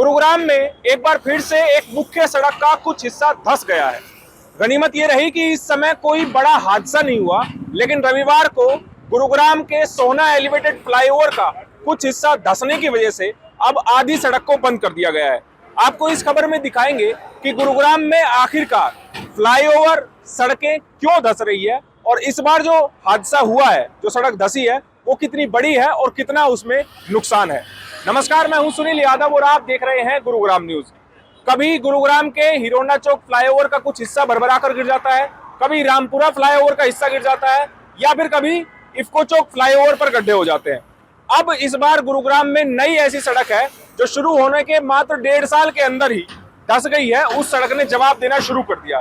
गुरुग्राम में एक बार फिर से एक मुख्य सड़क का कुछ हिस्सा धंस गया है। गनीमत ये रही कि इस समय कोई बड़ा हादसा नहीं हुआ, लेकिन रविवार को गुरुग्राम के सोहना एलिवेटेड फ्लाईओवर का कुछ हिस्सा धंसने की वजह से अब आधी सड़क को बंद कर दिया गया है। आपको इस खबर में दिखाएंगे कि गुरुग्राम में आखिरकार फ्लाईओवर सड़कें क्यों धंस रही है और इस बार जो हादसा हुआ है, जो सड़क धंसी है, वो कितनी बड़ी है और कितना उसमें नुकसान है। नमस्कार, मैं हूं सुनील यादव और आप देख रहे हैं गुरुग्राम न्यूज। कभी गुरुग्राम के हिरोना चौक फ्लाईओवर का कुछ हिस्सा भरभरा कर गिर जाता है, कभी रामपुरा फ्लाईओवर का हिस्सा गिर जाता है, या फिर कभी इफ्को चौक फ्लाईओवर पर गड्ढे हो जाते हैं। अब इस बार गुरुग्राम में नई ऐसी सड़क है जो शुरू होने के मात्र 1.5 साल के अंदर ही धंस गई है। उस सड़क ने जवाब देना शुरू कर दिया।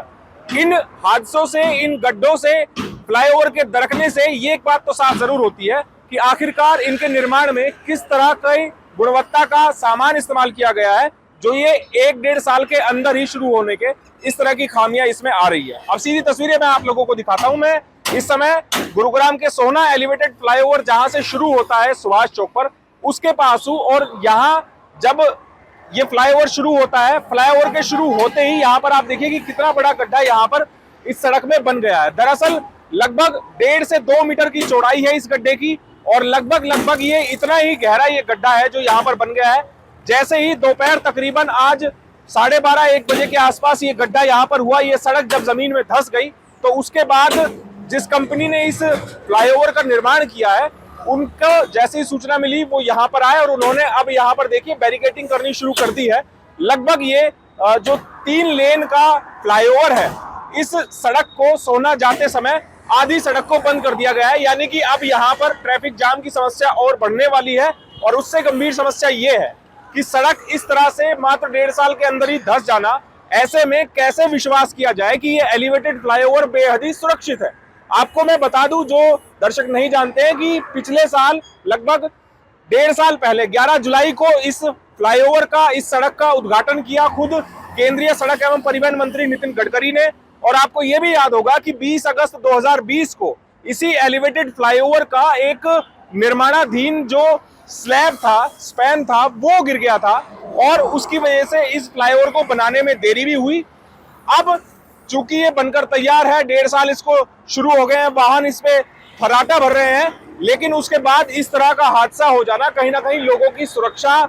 इन हादसों से, इन गड्ढों से, फ्लाईओवर के दरकने से ये एक बात तो साफ जरूर होती है कि आखिरकार इनके निर्माण में किस तरह की गुणवत्ता का सामान इस्तेमाल किया गया है, जो ये 1-1.5 साल के अंदर ही शुरू होने के इस तरह की खामियां इसमें आ रही है। अब सीधी तस्वीरें मैं आप लोगों को दिखाता हूं। मैं इस समय गुरुग्राम के सोहना एलिवेटेड फ्लाईओवर जहां से शुरू होता है सुभाष चौक पर, उसके पास हूं और यहाँ जब ये फ्लाईओवर शुरू होता है, फ्लाईओवर के शुरू होते ही यहाँ पर आप देखिए कि कितना बड़ा गड्ढा यहाँ पर इस सड़क में बन गया है। दरअसल लगभग 1.5 से 2 मीटर की चौड़ाई है इस गड्ढे की और लगभग ये इतना ही गहरा ये गड्ढा है जो यहाँ पर बन गया है। जैसे ही दोपहर तकरीबन आज 12:30-1 बजे के आसपास ये गड्ढा यहाँ पर हुआ, ये सड़क जब जमीन में धंस गई, तो उसके बाद जिस कंपनी ने इस फ्लाईओवर का निर्माण किया है, उनको जैसे ही सूचना मिली वो यहाँ पर आए और उन्होंने अब यहाँ पर देखिए बैरिकेडिंग करनी शुरू कर दी है। लगभग ये जो 3 लेन का फ्लाईओवर है, इस सड़क को सोहना जाते समय आधी सड़क को बंद कर दिया गया है। यानी कि अब यहाँ पर ट्रैफिक जाम की समस्या और बढ़ने वाली है और उससे गंभीर समस्या ये है कि सड़क इस तरह से मात्र 1.5 साल के अंदर ही धंस जाना, ऐसे में कैसे विश्वास किया जाए कि ये एलिवेटेड फ्लाईओवर बेहद ही सुरक्षित है। आपको मैं बता दूं, जो दर्शक नहीं जानते हैं, कि पिछले साल लगभग 1.5 साल पहले 11 जुलाई को इस फ्लाईओवर का, इस सड़क का उद्घाटन किया खुद केंद्रीय सड़क एवं परिवहन मंत्री नितिन गडकरी ने। और आपको यह भी याद होगा कि 20 अगस्त 2020 को इसी एलिवेटेड फ्लाईओवर का एक निर्माणाधीन जो स्लैब था, स्पैन था, वो गिर गया था और उसकी वजह से इस फ्लाईओवर को बनाने में देरी भी हुई। अब चूंकि ये बनकर तैयार है, 1.5 साल इसको शुरू हो गए हैं, वाहन इस पे फर्राटा भर रहे हैं, लेकिन उसके बाद इस तरह का हादसा हो जाना, कहीं ना कहीं लोगों की सुरक्षा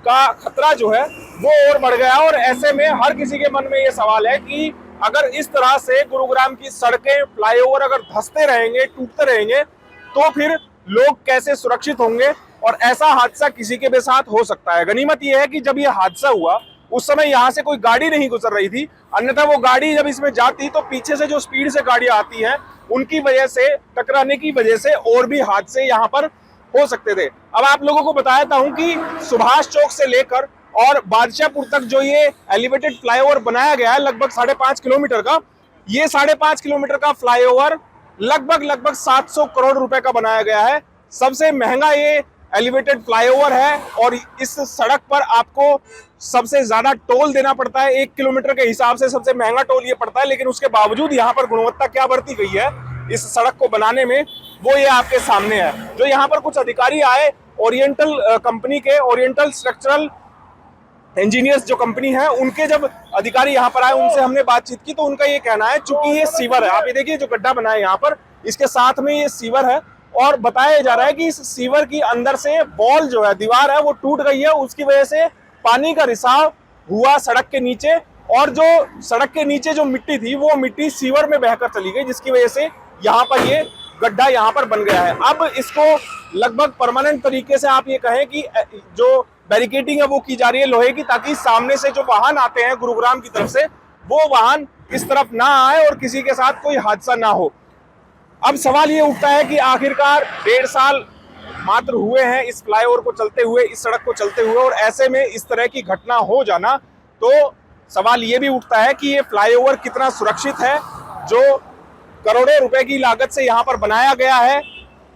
का खतरा जो है वो और बढ़ गया। और ऐसे में हर किसी के मन में ये सवाल है कि अगर इस तरह से गुरुग्राम की सड़कें, फ्लाईओवर अगर धंसते रहेंगे, टूटते रहेंगे, तो फिर लोग कैसे सुरक्षित होंगे और ऐसा हादसा किसी के भी साथ हो सकता है। गनीमत यह है कि जब यह हादसा हुआ उस समय यहाँ से कोई गाड़ी नहीं गुजर रही थी, अन्यथा वो गाड़ी जब इसमें जाती तो पीछे से जो स्पीड से गाड़ियां आती हैं, उनकी वजह से, टकराने की वजह से और भी हादसे यहाँ पर हो सकते थे। अब आप लोगों को बताता हूँ कि सुभाष चौक से लेकर और बादशाहपुर तक जो ये एलिवेटेड फ्लाईओवर बनाया गया है, लगभग 5.5 किलोमीटर का, ये 5.5 किलोमीटर का फ्लाईओवर लगभग 700 करोड़ रुपए का बनाया गया है। सबसे महंगा ये एलिवेटेड फ्लाईओवर है और इस सड़क पर आपको सबसे ज्यादा टोल देना पड़ता है। 1 किलोमीटर के हिसाब से सबसे महंगा टोल ये पड़ता है, लेकिन उसके बावजूद यहाँ पर गुणवत्ता क्या बरती गई है इस सड़क को बनाने में, वो ये आपके सामने है। जो यहाँ पर कुछ अधिकारी आए, ओरिएंटल कंपनी के, ओरिएंटल स्ट्रक्चरल इंजीनियर्स जो कंपनी है, उनके जब अधिकारी यहाँ पर आए, उनसे हमने बातचीत की, तो उनका ये कहना है, चूंकि ये सीवर है, आप ये देखिए जो गड्ढा बना है यहाँ पर, इसके साथ में ये सीवर है और बताया जा रहा है कि इस सीवर की अंदर से वॉल जो है, दीवार है, वो टूट गई है। उसकी वजह से पानी का रिसाव हुआ सड़क के नीचे और जो सड़क के नीचे जो मिट्टी थी, वो मिट्टी सीवर में बहकर चली गई, जिसकी वजह से यहाँ पर ये गड्ढा यहाँ पर बन गया है। अब इसको लगभग परमानेंट तरीके से आप ये कहें कि जो बैरिकेडिंग है वो की जा रही है लोहे की, ताकि सामने से जो वाहन आते हैं गुरुग्राम की तरफ से, वो वाहन इस तरफ ना आए और किसी के साथ कोई हादसा ना हो। अब सवाल ये उठता है कि आखिरकार 1.5 साल मात्र हुए हैं इस फ्लाईओवर को चलते हुए, इस सड़क को चलते हुए, और ऐसे में इस तरह की घटना हो जाना, तो सवाल ये भी उठता है कि ये फ्लाईओवर कितना सुरक्षित है, जो करोड़ों रुपए की लागत से यहाँ पर बनाया गया है।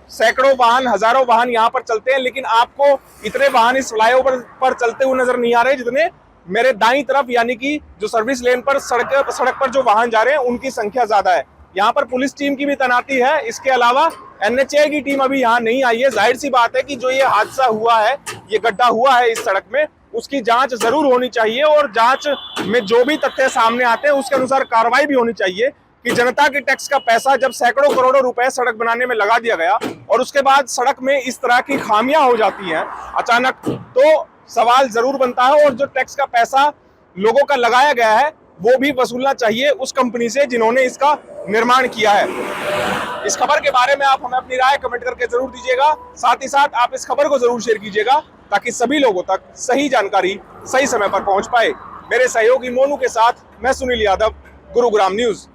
सैकड़ों वाहन, हजारों वाहन यहाँ पर चलते हैं, लेकिन आपको इतने वाहन इस फ्लाईओवर पर चलते हुए नजर नहीं आ रहे जितने मेरे दाईं तरफ, यानी कि जो सर्विस लेन पर सड़क पर जो वाहन जा रहे हैं उनकी संख्या ज्यादा है। यहाँ पर पुलिस टीम की भी तैनाती है। इसके अलावा NHAI की टीम अभी यहाँ नहीं आई है। जाहिर सी बात है कि जो ये हादसा हुआ है, ये गड्ढा हुआ है इस सड़क में, उसकी जांच जरूर होनी चाहिए और जांच में जो भी तथ्य सामने आते हैं उसके अनुसार कार्रवाई भी होनी चाहिए कि जनता के टैक्स का पैसा जब सैकड़ों करोड़ों रुपए सड़क बनाने में लगा दिया गया और उसके बाद सड़क में इस तरह की खामियां हो जाती हैं अचानक, तो सवाल जरूर बनता है। और जो टैक्स का पैसा लोगों का लगाया गया है वो भी वसूलना चाहिए उस कंपनी से जिन्होंने इसका निर्माण किया है। इस खबर के बारे में आप हमें अपनी राय कमेंट करके जरूर दीजिएगा। साथ ही साथ आप इस खबर को जरूर शेयर कीजिएगा ताकि सभी लोगों तक सही जानकारी सही समय पर पहुंच पाए। मेरे सहयोगी मोनू के साथ मैं सुनील यादव, गुरुग्राम न्यूज।